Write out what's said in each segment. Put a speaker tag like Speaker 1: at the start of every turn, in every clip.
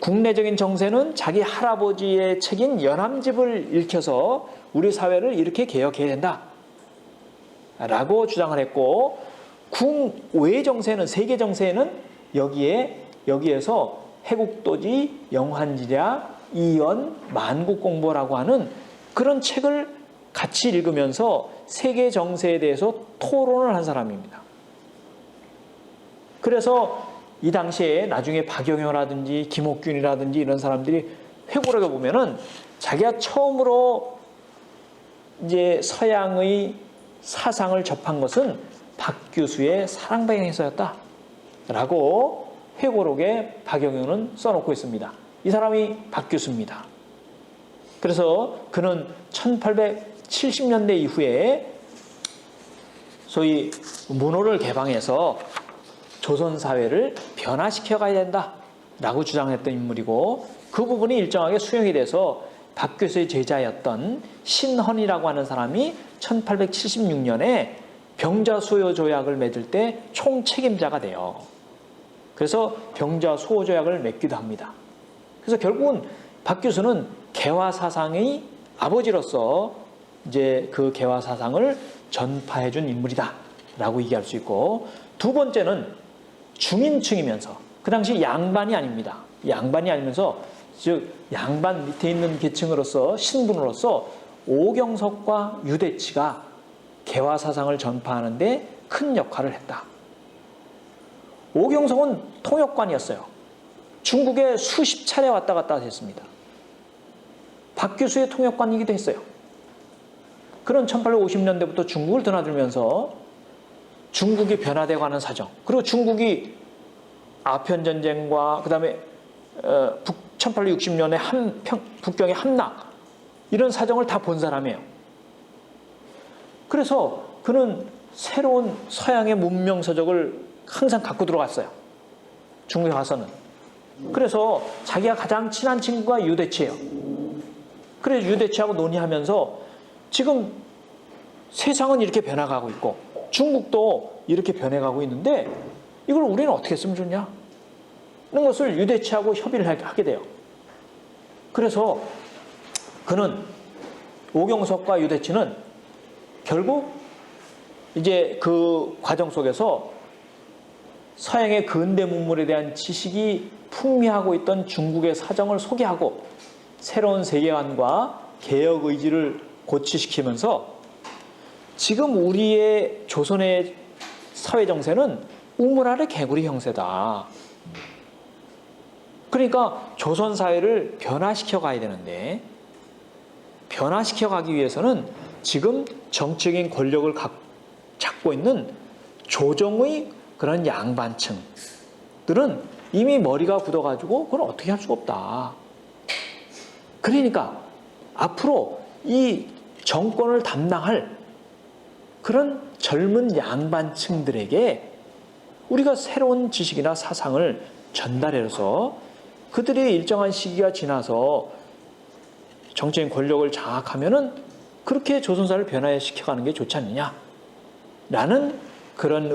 Speaker 1: 국내적인 정세는 자기 할아버지의 책인 연암집을 읽혀서 우리 사회를 이렇게 개혁해야 된다 라고 주장을 했고, 국외 정세는, 세계 정세는 여기에서 해국도지, 영환지략, 이연, 만국공보라고 하는 그런 책을 같이 읽으면서 세계 정세에 대해서 토론을 한 사람입니다. 그래서 이 당시에 나중에 박영효라든지 김옥균이라든지 이런 사람들이 회고록에 보면은 자기가 처음으로 이제 서양의 사상을 접한 것은 박규수의 사랑방에서였다라고 회고록에 박영효는 써놓고 있습니다. 이 사람이 박규수입니다. 그래서 그는 1870년대 이후에 소위 문호를 개방해서 조선 사회를 변화시켜 가야 된다라고 주장했던 인물이고, 그 부분이 일정하게 수용이 돼서 박규수의 제자였던 신헌이라고 하는 사람이 1876년에 병자수호 조약을 맺을 때 총책임자가 돼요. 그래서 병자수호 조약을 맺기도 합니다. 그래서 결국은 박규수는 개화 사상의 아버지로서 이제 그 개화 사상을 전파해 준 인물이다라고 얘기할 수 있고, 두 번째는 중인층이면서, 그 당시 양반이 아닙니다. 양반이 아니면서, 즉 양반 밑에 있는 계층으로서, 신분으로서 오경석과 유대치가 개화 사상을 전파하는 데 큰 역할을 했다. 오경석은 통역관이었어요. 중국에 수십 차례 왔다 갔다 했습니다. 박규수의 통역관이기도 했어요. 그런 1850년대부터 중국을 드나들면서 중국이 변화되어가는 사정, 그리고 중국이 아편전쟁과 그 다음에 1860년에 북경의 함락, 이런 사정을 다 본 사람이에요. 그래서 그는 새로운 서양의 문명서적을 항상 갖고 들어갔어요. 중국에 가서는. 그래서 자기가 가장 친한 친구가 유대치예요. 그래서 유대치하고 논의하면서 지금 세상은 이렇게 변화가고 있고 중국도 이렇게 변해가고 있는데 이걸 우리는 어떻게 했으면 좋냐? 이런 것을 유대치하고 협의를 하게 돼요. 그래서 그는, 오경석과 유대치는 결국 이제 그 과정 속에서 서양의 근대 문물에 대한 지식이 풍미하고 있던 중국의 사정을 소개하고 새로운 세계관과 개혁 의지를 고취시키면서 지금 우리의 조선의 사회 정세는 우물 아래 개구리 형세다. 그러니까 조선 사회를 변화시켜 가야 되는데, 변화시켜 가기 위해서는 지금 정치적인 권력을 잡고 있는 조정의 그런 양반층들은 이미 머리가 굳어가지고 그걸 어떻게 할 수가 없다. 그러니까 앞으로 이 정권을 담당할 그런 젊은 양반층들에게 우리가 새로운 지식이나 사상을 전달해서 그들의 일정한 시기가 지나서 정치적인 권력을 장악하면은 그렇게 조선사를 변화시켜가는 게 좋지 않느냐 라는 그런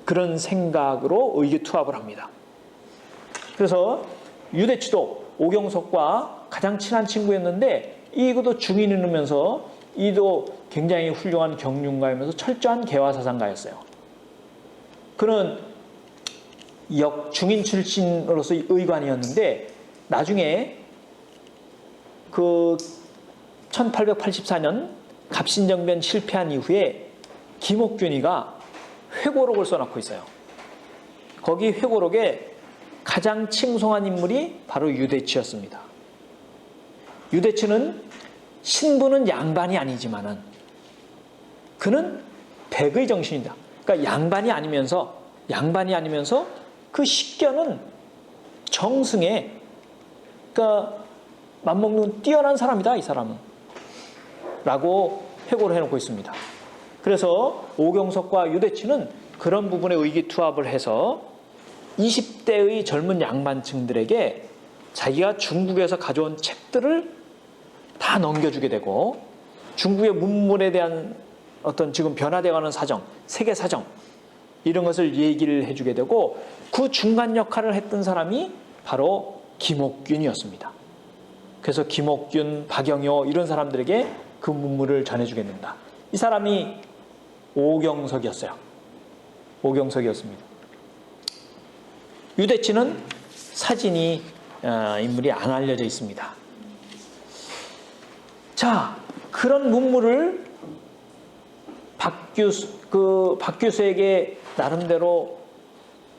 Speaker 1: 그런 생각으로 의기투합을 합니다. 그래서 유대치도 오경석과 가장 친한 친구였는데 이것도 중인이면서 이도 굉장히 훌륭한 경륜가이면서 철저한 개화사상가였어요. 그는 중인 출신으로서 의관이었는데 나중에 그 1884년 갑신정변 실패한 이후에 김옥균이가 회고록을 써놓고 있어요. 거기 회고록에 가장 칭송한 인물이 바로 유대치였습니다. 유대치는 신분은 양반이 아니지만은 그는 백의 정신이다. 그러니까 양반이 아니면서 그 식견은 정승에 그러니까 맞먹는 뛰어난 사람이다, 이 사람은. 라고 회고를 해놓고 있습니다. 그래서 오경석과 유대치는 그런 부분에 의기투합을 해서 20대의 젊은 양반층들에게 자기가 중국에서 가져온 책들을 다 넘겨주게 되고 중국의 문물에 대한 어떤 지금 변화되어가는 사정, 세계 사정 이런 것을 얘기를 해주게 되고 그 중간 역할을 했던 사람이 바로 김옥균이었습니다. 그래서 김옥균, 박영효 이런 사람들에게 그 문물을 전해주겠는다. 이 사람이 오경석이었어요. 오경석이었습니다. 유대치는 사진이 인물이 안 알려져 있습니다. 자, 그런 문물을 박 교수에게 나름대로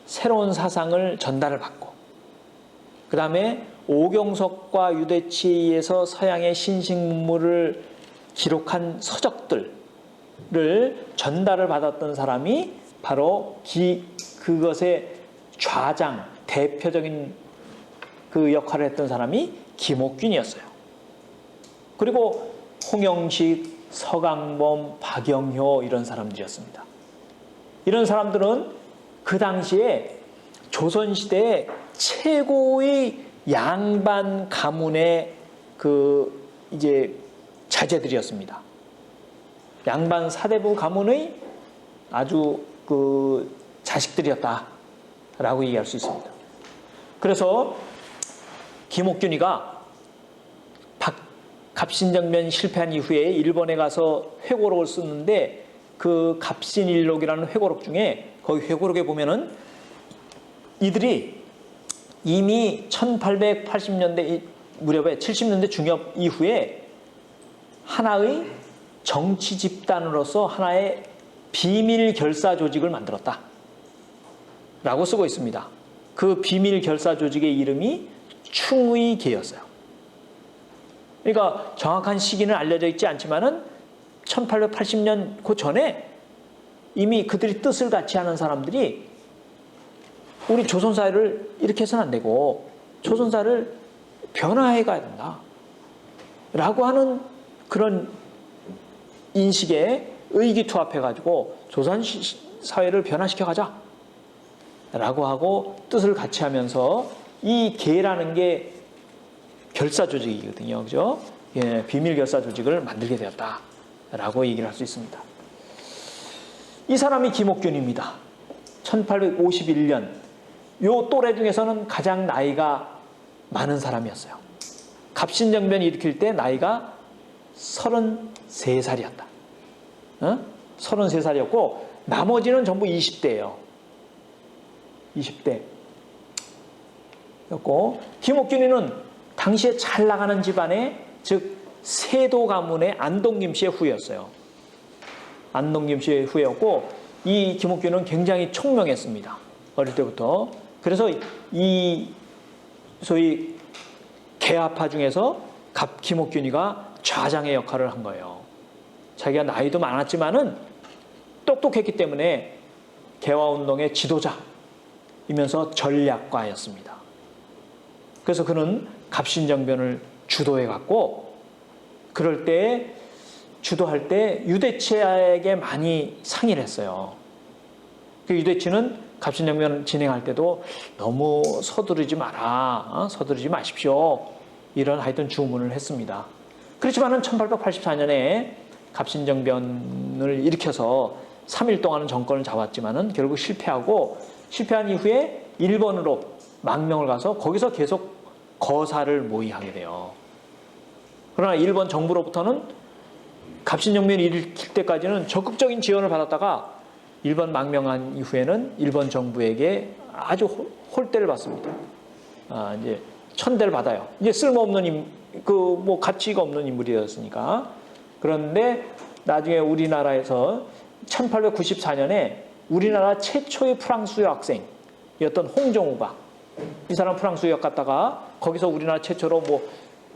Speaker 1: 새로운 사상을 전달을 받고, 그 다음에 오경석과 유대치에 의해서 서양의 신식 문물을 기록한 서적들을 전달을 받았던 사람이 바로 그것의 좌장, 대표적인 그 역할을 했던 사람이 김옥균이었어요. 그리고 홍영식, 서강범, 박영효 이런 사람들이었습니다. 이런 사람들은 그 당시에 조선시대의 최고의 양반 가문의 이제 자제들이었습니다. 양반 사대부 가문의 아주 자식들이었다라고 얘기할 수 있습니다. 그래서 김옥균이가 갑신정변 실패한 이후에 일본에 가서 회고록을 쓰는데, 그 갑신일록이라는 회고록 중에, 거기 회고록에 보면은 이들이 이미 1880년대 무렵에 70년대 중엽 이후에 하나의 정치 집단으로서 하나의 비밀 결사 조직을 만들었다 라고 쓰고 있습니다. 그 비밀 결사 조직의 이름이 충의계였어요. 그러니까 정확한 시기는 알려져 있지 않지만은 1880년 그 전에 이미 그들이 뜻을 같이 하는 사람들이 우리 조선사회를 이렇게 해서는 안 되고 조선사회를 변화해 가야 된다 라고 하는 그런 인식에 의기투합해가지고 조선사회를 변화시켜 가자 라고 하고 뜻을 같이 하면서, 이 계라는 게 결사 조직이거든요. 그죠? 예, 비밀 결사 조직을 만들게 되었다라고 얘기를 할 수 있습니다. 이 사람이 김옥균입니다. 1851년. 요 또래 중에서는 가장 나이가 많은 사람이었어요. 갑신정변 일으킬 때 나이가 33살이었다. 33살이었고 나머지는 전부 20대예요. 20대. 였고, 김옥균이는 당시에 잘 나가는 집안의, 즉 세도 가문의 안동김 씨의 후예였어요. 안동김 씨의 후예였고, 이 김옥균은 굉장히 총명했습니다. 어릴 때부터. 그래서 이 소위 개화파 중에서 김옥균이가 좌장의 역할을 한 거예요. 자기가 나이도 많았지만은 똑똑했기 때문에 개화운동의 지도자이면서 전략가였습니다. 그래서 그는 갑신정변을 주도해갔고, 그럴 때 주도할 때 유대치에게 많이 상의를 했어요. 그 유대치는 갑신정변을 진행할 때도 너무 서두르지 마라, 서두르지 마십시오, 이런 하여튼 주문을 했습니다. 그렇지만은 1884년에 갑신정변을 일으켜서 3일 동안은 정권을 잡았지만은 결국 실패한 이후에 일본으로 망명을 가서 거기서 계속 거사를 모의하게 돼요. 그러나 일본 정부로부터는 갑신정변이 일으킬 때까지는 적극적인 지원을 받았다가 일본 망명한 이후에는 일본 정부에게 아주 홀대를 받습니다. 이제 천대를 받아요. 이제 쓸모없는 가치가 없는 인물이었으니까. 그런데 나중에 우리나라에서 1894년에 우리나라 최초의 프랑스 여학생이었던 홍정우가, 이 사람 프랑스 유학 갔다가 거기서 우리나라 최초로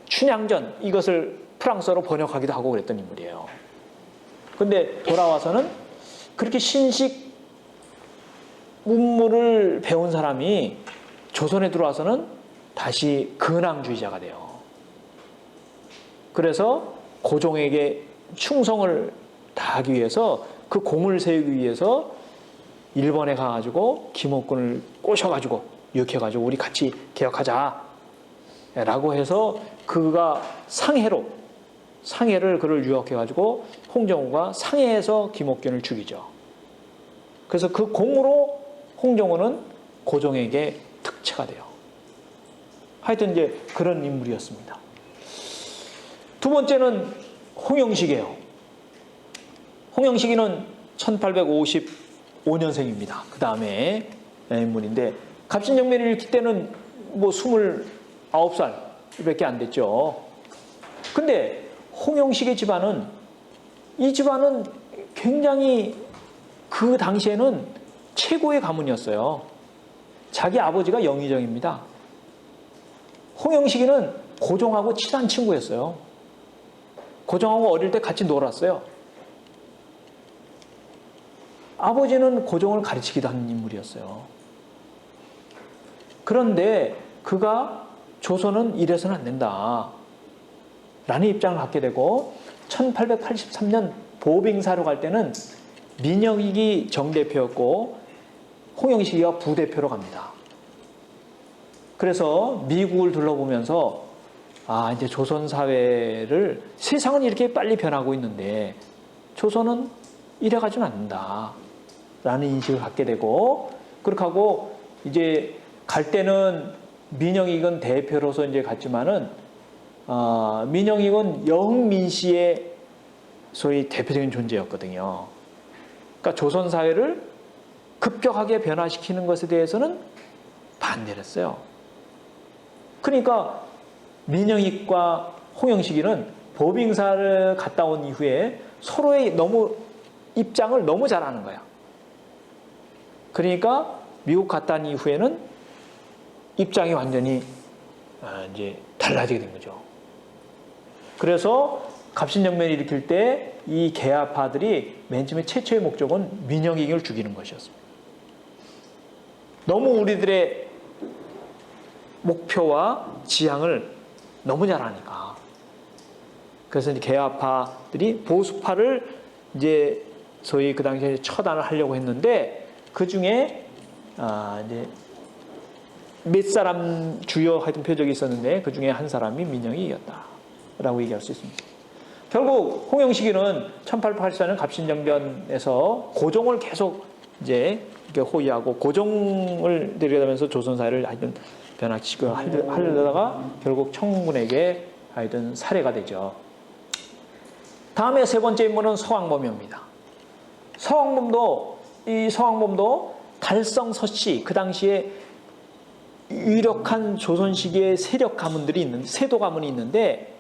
Speaker 1: 춘향전 이것을 프랑스어로 번역하기도 하고 그랬던 인물이에요. 근데 돌아와서는 그렇게 신식 문물을 배운 사람이 조선에 들어와서는 다시 근황주의자가 돼요. 그래서 고종에게 충성을 다하기 위해서, 그 공을 세우기 위해서 일본에 가가지고 김옥균을 꼬셔가지고 유혹해가지고 우리 같이 개혁하자 라고 해서 그가 상해를 그를 유혹해가지고 홍정우가 상해에서 김옥균을 죽이죠. 그래서 그 공으로 홍정우는 고종에게 특채가 돼요. 하여튼 이제 그런 인물이었습니다. 두 번째는 홍영식이에요. 홍영식이는 1855년생입니다. 그 다음에 인물인데 갑신정변을 일으킬 때는 뭐 29살밖에 안 됐죠. 근데 홍영식의 집안은, 이 집안은 굉장히 그 당시에는 최고의 가문이었어요. 자기 아버지가 영의정입니다. 홍영식이는 고종하고 친한 친구였어요. 고종하고 어릴 때 같이 놀았어요. 아버지는 고종을 가르치기도 하는 인물이었어요. 그런데 그가 조선은 이래서는 안 된다 라는 입장을 갖게 되고 1883년 보빙사로 갈 때는 민영익이 정대표였고 홍영식이가 부대표로 갑니다. 그래서 미국을 둘러보면서 이제 조선 사회를, 세상은 이렇게 빨리 변하고 있는데 조선은 이래가지는 않는다 라는 인식을 갖게 되고, 그렇게 하고 이제 갈 때는 민영익은 대표로서 이제 갔지만은 민영익은 영민씨의 소위 대표적인 존재였거든요. 그러니까 조선 사회를 급격하게 변화시키는 것에 대해서는 반대를 했어요. 그러니까 민영익과 홍영식이는 보빙사를 갔다 온 이후에 서로의 입장을 너무 잘 아는 거야. 그러니까 미국 갔다 온 이후에는 입장이 완전히 이제 달라지게 된 거죠. 그래서 갑신정변을 일으킬 때 이 개화파들이 맨 처음에 최초의 목적은 민영익을 죽이는 것이었습니다. 너무 우리들의 목표와 지향을 너무 잘 아니까. 그래서 이제 개화파들이 보수파를 이제 소위 그 당시에 처단을 하려고 했는데, 그 중에 이제 몇 사람 주요 하여튼 표적이 있었는데 그 중에 한 사람이 민영익이었다라고 얘기할 수 있습니다. 결국 홍영식이는 1884년 갑신정변에서 고종을 계속 이제 호위하고 고종을 데려다면서 조선 사회를 하여튼 변화시키고 하려다가 결국 청군에게 하여튼 살해가 되죠. 다음에 세 번째 인물은 서왕범입니다. 서왕범도 달성서씨, 그 당시에 유력한 조선 시기의 세력 가문들이 있는데, 세도 가문이 있는데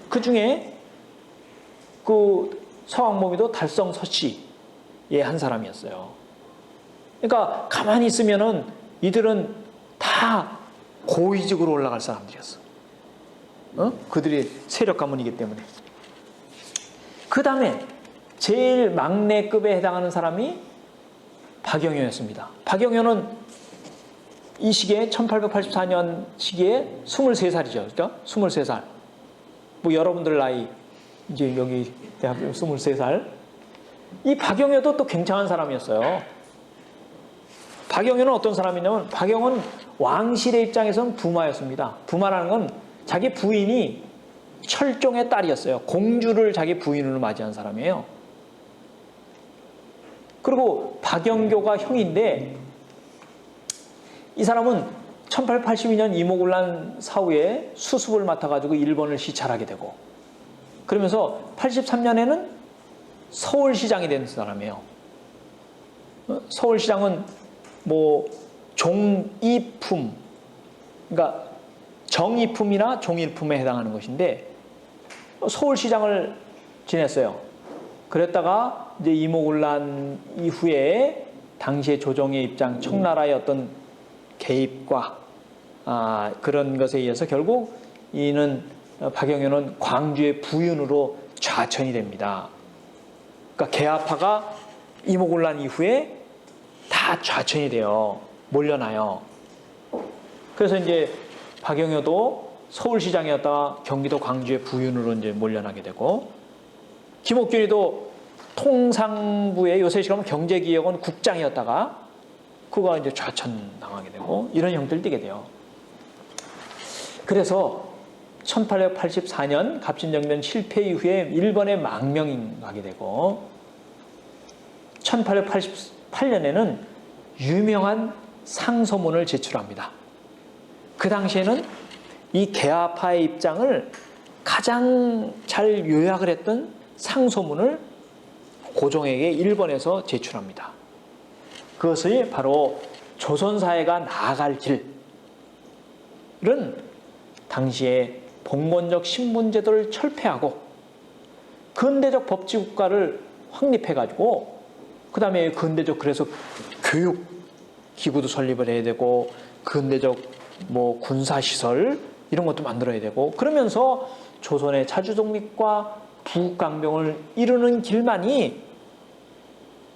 Speaker 1: 그 중에 그 서왕범이도 달성서씨의 한 사람이었어요. 그러니까 가만히 있으면은 이들은 다 고위직으로 올라갈 사람들이었어. 그들이 세력 가문이기 때문에. 그 다음에 제일 막내급에 해당하는 사람이 박영효였습니다. 박영효는 이 시기에 1884년 시기에 23살이죠. 그렇죠? 23살. 뭐 여러분들 나이 이제 여기 대학교 23살. 이 박영효도 또 굉장한 사람이었어요. 박영효는 어떤 사람이냐면, 박영은 왕실의 입장에서는 부마였습니다. 부마라는 건 자기 부인이 철종의 딸이었어요. 공주를 자기 부인으로 맞이한 사람이에요. 그리고 박영교가 형인데, 이 사람은 1882년 이모군란 사후에 수습을 맡아가지고 일본을 시찰하게 되고, 그러면서 83년에는 서울시장이 된 사람이에요. 서울시장은 뭐 종이품, 그러니까 정이품이나 종일품에 해당하는 것인데 서울시장을 지냈어요. 그랬다가 이제 이모군란 이후에 당시의 조정의 입장, 청나라의 어떤 개입과 그런 것에 의해서 결국 박영효는 광주의 부윤으로 좌천이 됩니다. 그러니까 개화파가 이모군란 이후에 다 좌천이 돼요. 몰려나요. 그래서 이제 박영효도 서울시장이었다가 경기도 광주의 부윤으로 이제 몰려나게 되고, 김옥균이도 통상부의 요새 시간은 경제기획원 국장이었다가 그가 이제 좌천당하게 되고, 이런 형태를 띠게 돼요. 그래서 1884년 갑신정변 실패 이후에 일본에 망명하게 되고, 1888년에는 유명한 상소문을 제출합니다. 그 당시에는 이 개화파의 입장을 가장 잘 요약을 했던 상소문을 고종에게 일본에서 제출합니다. 그것이 바로 조선사회가 나아갈 길은 당시에 봉건적 신분제도를 철폐하고 근대적 법치국가를 확립해가지고 그 다음에 근대적 그래서 교육 기구도 설립을 해야 되고 근대적 뭐 군사시설 이런 것도 만들어야 되고 그러면서 조선의 자주독립과 부국강병을 이루는 길만이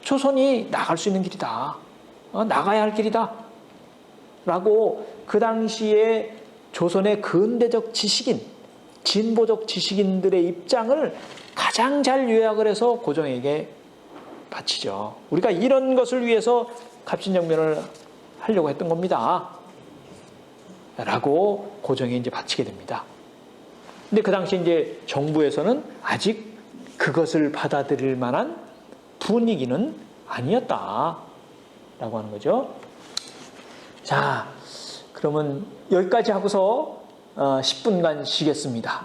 Speaker 1: 조선이 나갈 수 있는 길이다. 나가야 할 길이다. 라고 그 당시에 조선의 근대적 지식인, 진보적 지식인들의 입장을 가장 잘 요약을 해서 고종에게 바치죠. 우리가 이런 것을 위해서 갑신정변을 하려고 했던 겁니다. 라고 고종이 이제 바치게 됩니다. 근데 그 당시 이제 정부에서는 아직 그것을 받아들일 만한 분위기는 아니었다. 라고 하는 거죠. 자, 그러면 여기까지 하고서 10분간 쉬겠습니다.